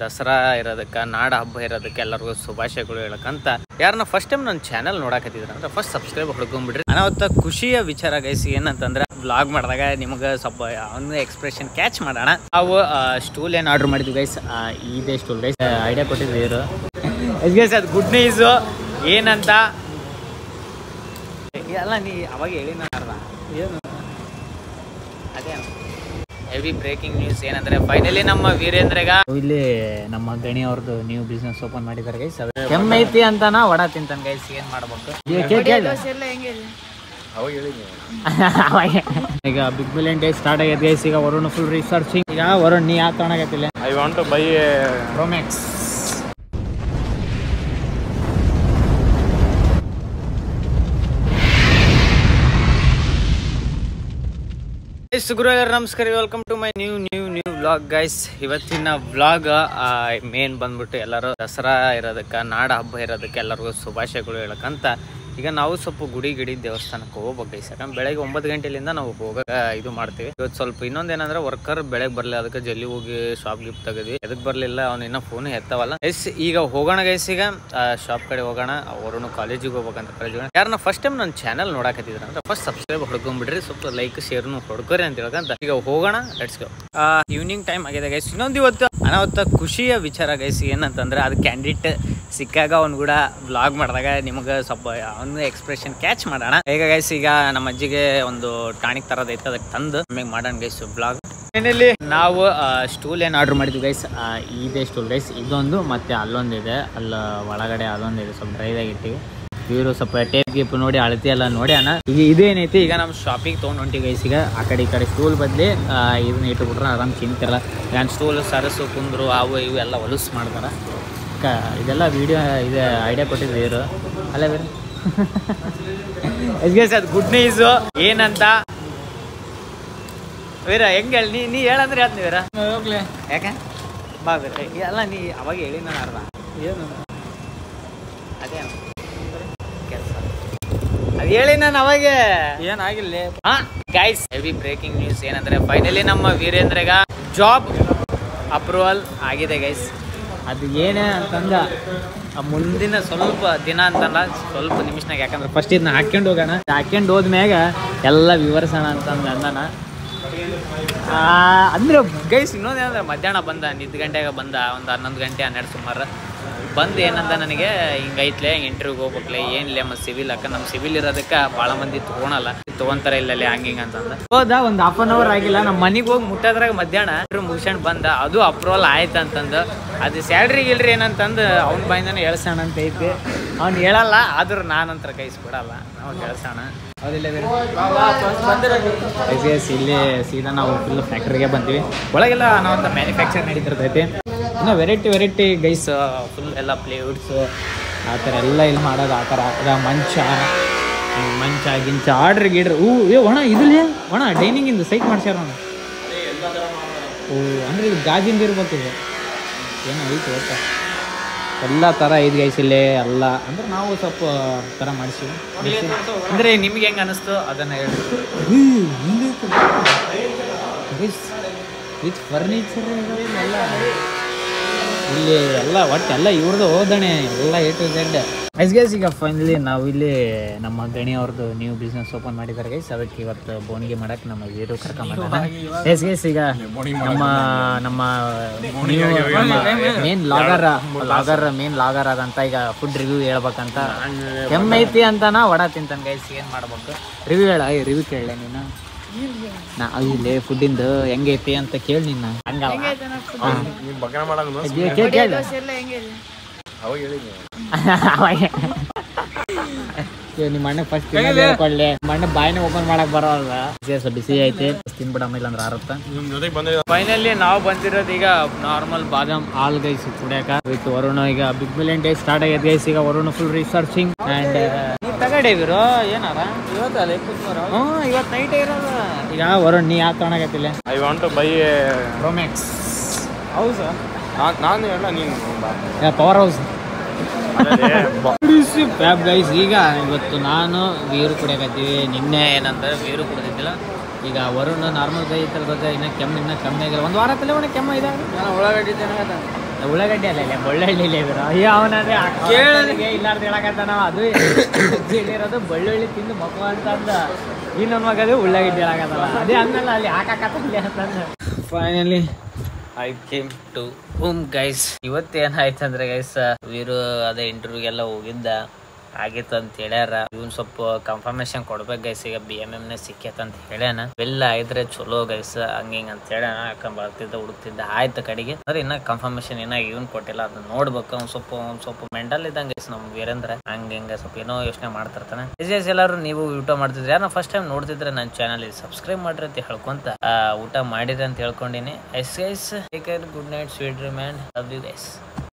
ದಸರಾ ಇರೋದಕ್ಕೆ ನಾಡ ಹಬ್ಬ ಇರೋದಕ್ಕೆ ಎಲ್ಲರಿಗೂ ಶುಭಾಶಯಗಳು ಹೇಳಕ್ಕಂತ ಯಾರನ್ನ ಫಸ್ಟ್ ಟೈಮ್ ನನ್ನ ಚಾನಲ್ ನೋಡಕತ್ತಿದ್ರ ಅಂದ್ರೆ ಫಸ್ಟ್ ಸಬ್ಸ್ಕ್ರೈಬ್ ಹೊಡ್ಕೊಂಡ್ಬಿಡ್ರಿ. ಅನಾವತ್ತ ಖುಷಿಯ ವಿಚಾರ ಗೈಸಿ ಏನಂತಂದ್ರೆ ವ್ಲಾಗ್ ಮಾಡಿದಾಗ ನಿಮ್ಗೆ ಸ್ವಲ್ಪ ಅವನ ಎಕ್ಸ್ಪ್ರೆಷನ್ ಕ್ಯಾಚ್ ಮಾಡೋಣ. ನಾವು ಸ್ಟೂಲ್ ಏನು ಆರ್ಡರ್ ಮಾಡಿದ್ವಿ ಗೈಸ್, ಇದೇ ಸ್ಟೂಲ್ ಗೈಸ್ ಐಡಿಯಾ ಕೊಟ್ಟಿದ್ವಿ ಇವರು ಗೈಸ್. ಅದು ಗುಡ್ ನ್ಯೂಸ್ ಏನಂತ ಎಲ್ಲ ನೀ ಅವಾಗ ಹೇಳಿ ನಾನು ಅರ್ಧ ಏನು ಅದೇ ಹೆವಿ ಬ್ರೇಕಿಂಗ್ ನ್ಯೂಸ್ ಏನಂದ್ರೆ ಫೈನಲಿ ನಮ್ಮ ವೀರೇಂದ್ರಗ ಇಲ್ಲಿ ನಮ್ಮ ಗಣಿ ಅವ್ರದ್ದು ನ್ಯೂ ಬಿಸ್ನೆಸ್ ಓಪನ್ ಮಾಡಿದ್ದಾರೆ ಗೈಸ್. ಕೆಮ್ಮೆ ಐತಿ ಅಂತಾನ ವಡ ತಿಂತಾನ ಗೈಸ್. ಏನ್ ಮಾಡ್ಬೇಕು ಈಗ ಬಿಗ್ ಬಿಲಿಯನ್ ಡೇ ಸ್ಟಾರ್ಟ್ ಆಗೈತೆ ಗೈಸ್. ಈಗ ವರುಣ್ ಫುಲ್ ರಿಸರ್ಚಿಂಗ್. ಈಗ ವರುಣ್ ನೀ ಯಾವ ತಗೊಳಕತ್ತಿಲ್ಲ? ಐ ವಾಂಟ್ ಟು ಬೈ ರೋಮ್ಯಾಕ್ಸ್. ಗುರುವಾರ ನಮಸ್ಕಾರ, welcome to my new vlog guys. ಇವತ್ತಿನ ವ್ಲಾಗ್ ಮೇನ್ ಬಂದ್ಬಿಟ್ಟು ಎಲ್ಲರೂ ದಸರಾ ಇರೋದಕ್ಕೆ ನಾಡ ಹಬ್ಬ ಇರೋದಕ್ಕೆ ಎಲ್ಲರಿಗೂ ಶುಭಾಶಯಗಳು ಹೇಳಕ್ಕಂತ ಈಗ ನಾವು ಸ್ವಲ್ಪ ಗುಡಿ ದೇವಸ್ಥಾನಕ್ಕೆ ಹೋಗ್ಬೇಕು ಗೈಸ್. ಯಾಕಂದ್ರೆ ಬೆಳಗ್ಗೆ 9 ಗಂಟೆಲಿಂದ ನಾವು ಹೋಗಕ್ಕೆ ಇದು ಮಾಡ್ತೀವಿ. ಇವತ್ತು ಸ್ವಲ್ಪ ಇನ್ನೊಂದೇನಂದ್ರೆ ವರ್ಕರ್ ಬೆಳಗ್ಗೆ ಬರಲಿ, ಅದಕ್ಕೆ ಜಲ್ದಿ ಹೋಗಿ ಶಾಪ್ ಗಿಫ್ಟ್ ತೆಗೆದ್ವಿ. ಎದಕ್ಕೆ ಬರಲಿಲ್ಲ ಅವ್ನು ಇನ್ನೂ ಫೋನ್ ಎತ್ತವಲ್ಲ ಗೈಸ್. ಈಗ ಹೋಗೋಣ ಗೈಸ್, ಈಗ ಶಾಪ್ ಕಡೆ ಹೋಗೋಣ. ಅವರನ್ನು ಕಾಲೇಜಿಗೆ ಹೋಗ್ಬೇಕಂತ ಕಳಿಸೋಣ. ಯಾರನ್ನ ಫಸ್ಟ್ ಟೈಮ್ ನನ್ನ ಚಾನಲ್ ನೋಡಕತ್ತಿದ್ರ ಅಂದ್ರೆ ಫಸ್ಟ್ ಸಬ್ಸ್ಕ್ರೈಬ್ ಹೊಡ್ಕೊಂಡ್ಬಿಡ್ರಿ, ಸ್ವಲ್ಪ ಲೈಕ್ ಶೇರ್ನು ಹೊಡ್ಕೊರಿ ಅಂತ ಹೇಳ್ಕಂತ ಈಗ ಹೋಗೋಣ. Let's go. ಈವ್ನಿಂಗ್ ಟೈಮ್ ಆಗಿದೆ ಗೈಸ್. ಇನ್ನೊಂದು ಇವತ್ತು ಅನಾವತ್ತ ಖುಷಿಯ ವಿಚಾರ ಗೈಸ್ ಏನಂತಂದ್ರೆ ಅದು ಕ್ಯಾಂಡಿಡೇಟ್ ಸಿಕ್ಕಾಗ ಅವ್ನು ಕೂಡ ವ್ಲಾಗ್ ಮಾಡಿದಾಗ ನಿಮ್ಗೆ ಸ್ವಲ್ಪ ಅವನು ಎಕ್ಸ್ಪ್ರೆಷನ್ ಕ್ಯಾಚ್ ಮಾಡೋಣ. ಈಗ ಗೈಸ್ ಈಗ ನಮ್ಮ ಅಜ್ಜಿಗೆ ಒಂದು ಟಾನಿಕ್ ತರದ್ ಐತೆ, ಅದಕ್ಕೆ ತಂದು ನಮಗೆ ಮಾಡೋಣ ಗೈಸ್ ವ್ಲಾಗ್. ಫೈನಲಿ ನಾವು ಸ್ಟೂಲ್ ಏನು ಆರ್ಡರ್ ಮಾಡಿದ್ವಿ ಗೈಸ್, ಇದೇ ಸ್ಟೂಲ್ ಗೈಸ್. ಇದೊಂದು ಮತ್ತೆ ಅಲ್ಲೊಂದಿದೆ, ಅಲ್ಲ ಒಳಗಡೆ ಅದೊಂದಿದೆ, ಸ್ವಲ್ಪ ಡ್ರೈವ್ ಆಗಿರ್ತೀವಿ. ಇವರು ಸ್ವಲ್ಪ ಟೇಪ್ ಗೀಪ್ ನೋಡಿ ಅಳತಿ ಎಲ್ಲ ನೋಡಿ ಅಣ್ಣ. ಈಗ ಇದೇನೈತಿ, ಈಗ ನಮ್ಮ ಶಾಪಿಗೆ ತೊಗೊಂಡು ಹೊಂಟಿವಿ ಗೈಸ್. ಈಗ ಆ ಕಡೆ ಈ ಕಡೆ ಸ್ಟೂಲ್ ಬದಲಿ ಇದನ್ನ ಇಟ್ಬಿಟ್ರೆ ಆರಾಮ್ ತಿಂತಿರಲ್ಲ. ನಾನು ಸ್ಟೂಲ್ ಸರಸು ಕುಂದ್ರು ಅವು ಇವು ಎಲ್ಲ ಹೊಲಸು ಮಾಡ್ತಾರೆ. ಇದೆಲ್ಲ ವಿಡಿಯೋ ಇದೆ ಐಡಿಯಾ ಕೊಟ್ಟಿದ್ವಿ ಇವರು ಅಲ್ಲ ಬೇರೆ. ಅದು ಗುಡ್ ನ್ಯೂಸ್ ಏನಂತ ವೀರ ಹೆಂಗೆ ಹೇಳಿ ನೀ ಹೇಳಂದ್ರೆ ಹೇಳ್ತೀನಿ ವೀರ. ಹೋಗ್ಲಿ ಯಾಕೆ ಬಾ ಬೇರೆ ಎಲ್ಲ ನೀ ಅವಾಗ ಹೇಳಿ ನಾನು ಅರ್ಧ ಏನು ಅದೇ ಕೆಲಸ ಅದು ಹೇಳಿ ನಾನು ಅವಾಗ ಏನಾಗಿಲ್ಲ. ಗೈಸ್ ಹೆವಿ ಬ್ರೇಕಿಂಗ್ ನ್ಯೂಸ್ ಏನಂದ್ರೆ ಫೈನಲಿ ನಮ್ಮ ವೀರೇಂದ್ರಗ ಜಾಬ್ ಅಪ್ರೂವಲ್ ಆಗಿದೆ ಗೈಸ್. ಅದು ಏನೇ ಅಂತಂದ ಮುಂದಿನ ಸ್ವಲ್ಪ ದಿನ ಅಂತಲ್ಲ, ಸ್ವಲ್ಪ ನಿಮಿಷನಾಗ. ಯಾಕಂದ್ರೆ ಫಸ್ಟ್ ಇದನ್ನ ಹಾಕ್ಕೊಂಡು ಹೋಗೋಣ, ಹಾಕ್ಕೊಂಡು ಹೋದ್ಮ್ಯಾಗ ಎಲ್ಲ ವಿವರಿಸೋಣ ಅಂತಂದು ಅಂದಾನ. ಅಂದ್ರೆ ಗೈಸ್ ಇನ್ನೊಂದೇನಂದ್ರೆ ಮಧ್ಯಾಹ್ನ ಬಂದ, ನಿದ್ದೆ ಗಂಟೆಗೆ ಬಂದ, ಒಂದು 11 ಗಂಟೆ 12 ಸುಮಾರು ಬಂದು ಏನಂದ ನನಗೆ ಹಿಂಗೈತ್ಲೆ ಇಂಟರ್ವ್ಯೂಗೆ ಹೋಗ್ಬೇಕಲೆ ಏನಿಲ್ಲ ಮತ್ತು ಸಿವಿಲ್. ಅಕ್ಕ ನಮ್ಮ ಸಿವಿಲ್ ಇರೋದಕ್ಕೆ ಭಾಳ ಮಂದಿ ತೊಗೊಳಲ್ಲ, ತೊಗೊಂತಾರೆ ಇಲ್ಲಲ್ಲಿ ಹಂಗಿಂಗ ಅಂತಂದ ಹೋದ. ಒಂದು ½ ಅನ್ ಅವರ್ ಆಗಿಲ್ಲ, ನಮ್ಮ ಮನೆಗೆ ಹೋಗಿ ಮುಟ್ಟೋದ್ರಾಗ ಮಧ್ಯಾಹ್ನ ಮುಗಿಸ್ಕೊಂಡು ಬಂದ. ಅದು ಅಪ್ರೂವಲ್ ಆಯ್ತು ಅಂತಂದು. ಅದು ಸ್ಯಾಲ್ರಿ ಗಿಲ್ರಿ ಏನಂತಂದು ಅವ್ನ ಬಾಯಿಂದಾನೆ ಹೇಳ್ಸೋಣ ಅಂತ ಐತಿ. ಅವ್ನು ಹೇಳಲ್ಲ, ಆದ್ರೂ ನಾನಂತರ ಕೈಸ್ಬಿಡಲ್ಲ, ನಾವು ಹೇಳ್ಸೋಣ. ಹೌದಿಲ್ಲ ಇಲ್ಲಿ ಸೀದಾ ನಾವು ಫುಲ್ ಫ್ಯಾಕ್ಟ್ರಿಗೆ ಬಂದ್ವಿ. ಒಳಗೆಲ್ಲ ನಾವಂತ ಮ್ಯಾನುಫ್ಯಾಕ್ಚರ್ ನಡೀತಿರ್ತೈತಿ. ಇನ್ನು ವೆರೈಟಿ ಗೈಸ್, ಫುಲ್ ಎಲ್ಲ ಪ್ಲೇವುಡ್ಸು ಆ ಥರ ಎಲ್ಲ ಇಲ್ಲಿ ಮಾಡೋದು. ಆ ಥರ ಮಂಚ ಗಿಂಚ ಆರ್ಡ್ರ್ ಗಿಡ್ರ್ ಒಣ ಇದಿಲ್ಲ ಒಣ ಡೈನಿಂಗಿಂದು ಸೈಟ್ ಮಾಡ್ಸ್ಯಾರ ಅಣ್ಣ. ಅಂದರೆ ಇದು ಗಾಜಿಂದ ಇರ್ಬೇಕಿದೆ, ಏನೋ ಐತಿ ಒಟ್ಟ ಎಲ್ಲ ಥರ ಐದು ಗೈಸ್ ಇಲ್ಲೇ ಎಲ್ಲ. ಅಂದ್ರೆ ನಾವು ಸ್ವಲ್ಪ ಥರ ಮಾಡಿಸಿವಿ. ಅಂದರೆ ನಿಮ್ಗೆ ಹೆಂಗೆ ಅನ್ನಿಸ್ತು ಅದನ್ನು ಹೇಳಿ. ವಿತ್ ಫರ್ನಿಚರ್ ಎಲ್ಲ ಇಲ್ಲಿ ಎಲ್ಲ ಒಟ್ಟು ಎಲ್ಲ ಇವ್ರದ್ದು ಹೋದಣೆ ಎಲ್ಲ A to Z. ಗೈಸ್ ಈಗ ಫೈನಲಿ ನಾವು ಇಲ್ಲಿ ನಮ್ಮ ಗಣಿ ಅವ್ರದ್ದು ನ್ಯೂ ಬಿಸ್ನೆಸ್ ಓಪನ್ ಮಾಡಿದ್ದಾರೆ ಗೈಸ್. ಅದಕ್ಕೆ ಇವತ್ತು ಬೋನಿಗೆ ಮಾಡಕ್ಕೆ ನಮ್ಮ ವೀರು ಕರ್ಕೊಂಬಂದ ಗೈಸ್. ಈಗ ನಮ್ಮ ಮೇನ್ ಲಾಗರ್ ಅದಂತ ಈಗ ಫುಡ್ ರಿವ್ಯೂ ಹೇಳ್ಬೇಕಂತ. ಕೆಮ್ಮೆ ಐತಿ ಅಂತಾನ ವಡ ತಿಂತಾನ ಗೈಸ್. ಏನು ಮಾಡ್ಬೇಕು ರಿವ್ಯೂ ರಿವ್ಯೂ ಕೇಳಲೆ ನೀನು. ನಾ ಇಲ್ಲಿ ಫುಡ್ಡಿಂದು ಹೆಂಗೈತಿ ಅಂತ ಕೇಳಿ ನಿನ್ನ. ಹಂಗಲ್ಲ ನಿಮ್ಮ ಅಣ್ಣ ಫಸ್ಟ್ ಹೇಳ್ಕೊಳ್ಳಿ. ಮಣ್ಣ ಬಾಯಿನ ಓಪನ್ ಮಾಡಕ್ ಬರೋಲ್ಲ, ಬಿಸಿ ಐತಿ ತಿನ್ಬಿಡ ಆಮೇಲೆ ಅಂದ್ರೆ ಆರತ್ತ. ಫೈನಲಿ ನಾವು ಬಂದಿರೋದು ಈಗ ನಾರ್ಮಲ್ ಬಾದಾಮ್ ಹಾಲ್ ಗೈಸ್ ಕುಡಿಯಾಕ ವಿತ್ ವರುಣ. ಈಗ ಬಿಗ್ ಬಿಲಿಯನ್ ಡೇ ಸ್ಟಾರ್ಟ್ ಆಗೈತೆ ಗೈಸ್. ಈಗ ವರುಣ ಫುಲ್ ರಿಸರ್ಚಿಂಗ್ ಅಂಡ್ ತಗಡೇವಿರು ಏನಾರ ಇವತ್ತಲ್ಲ ಇವತ್ತು ನೈಟ್ ಇರೋದು. ಈಗ ವರುಣ್ ನೀ ಯಾವ ತಗೊಳಕತ್ತಿಲ್ಲ? I want to buy Romax house. ನಾನು ಹೇಳ ನೀನು ಪವರ್ ಹೌಸ್ ಫ್ಯಾಬ್ ಗೈಸ್. ಈಗ ಇವತ್ತು ನಾನು ವೀರು ಕುಡಿಯಕತ್ತೀವಿ. ನಿನ್ನೆ ಏನಂದ್ರೆ ವೀರು ಕುಡಿದಿದ್ದಿಲ್ಲ. ಈಗ ವರುಣ್ ನಾರ್ಮಲ್ ಕೈ ಇತರ ಗೊತ್ತಾ, ಇನ್ನು ಕೆಮ್ಮು ಇನ್ನೂ ಕಮ್ಮಿ ಆಗಿಲ್ಲ. ಒಂದು ವಾರ ತಲೆ ಒಣ ಕೆಮ್ಮ ಇದಾಗ ಉಳ್ಳಾಗಡ್ಡಿ ಉಳ್ಳಾಗಡ್ಡಿ ಅಲ್ಲ ಇಲ್ಲ ಬೆಳ್ಳುಳ್ಳಿ ಇದ್ರು ಅಯ್ಯೋ ಅವನಂದ್ರೆ ಕೇಳಿಗೆ ಇಲ್ಲಾರ್ದು ಹೇಳಕತ್ತ ನಾವು ಅದು ಇರೋದು ಬೆಳ್ಳುಳ್ಳಿ ತಿಂದು ಮಕ್ಕ ಅಂತಂದ ಈ ನನ್ನ ಮಗದು ಉಳ್ಳಾಗಡ್ಡಿ ಹೇಳಕತ್ತಲ್ಲ ಅದೇ ಅಂದಲ್ಲ ಅಲ್ಲಿ ಹಾಕಕತ್ತಲ್ಲಿ ಅಂತಂದ finally I came to home guys. ಇವತ್ತೇನಾಯ್ತಂದ್ರೆ ಗೈಸ್ ವೀರು ಅದೇ ಇಂಟರ್ವ್ಯೂಗೆಲ್ಲ ಹೋಗಿದ್ದ ಆಗಿತ್ತು ಅಂತ ಹೇಳ್ಯಾರ. ಇವನ್ ಸ್ವಲ್ಪ ಕನ್ಫರ್ಮೇಶನ್ ಕೊಡ್ಬೇಕು ಗೈಸ್. ಈಗ BMM ಸಿಕ್ಕೇತ ಅಂತ ಹೇಳ್ಯಾನ. ಬೆಲ್ಲ ಆಯ್ದ್ರೆ ಚಲೋ ಗೈಸ್ ಹಂಗಿಂಗ್ ಅಂತ ಹೇಳ್ಯಾನ. ಯಾಕಂದ್ ಬರ್ತಿದ್ದ ಹುಡುಕ್ತಿದ್ದ ಆಯ್ತು ಕಡೆಗೆ ಅಂದ್ರೆ ಇನ್ನ ಕನ್ಫರ್ಮೇಶನ್ ಇನ್ನ ಇವನ್ ಕೊಟ್ಟಿಲ್ಲ. ಅದನ್ನ ನೋಡ್ಬೇಕು. ಒಂದ್ ಸ್ವಲ್ಪ ಮೆಂಟಲ್ ಇದ್ದಂಗ ಗೈಸ್ ನಮ್ ವೀರೇಂದ್ರ ಹಂಗ ಸ್ವಲ್ಪ ಏನೋ ಯೋಚನೆ ಮಾಡ್ತಿರ್ತಾನೆ. ಎಲ್ಲಾರು ನೀವು ಊಟ ಮಾಡ್ತಿದ್ರಿ ಯಾರು ಫಸ್ಟ್ ಟೈಮ್ ನೋಡ್ತಿದ್ರೆ ನನ್ನ ಚಾನಲ್ ಸಬ್ಸ್ಕ್ರೈಬ್ ಮಾಡ್ರಿ ಅಂತ ಹೇಳ್ಕೊಂತ ಊಟ ಮಾಡಿರಿ ಅಂತ ಹೇಳ್ಕೊಂಡಿನಿ. Guys good night, sweet dream and love you guys.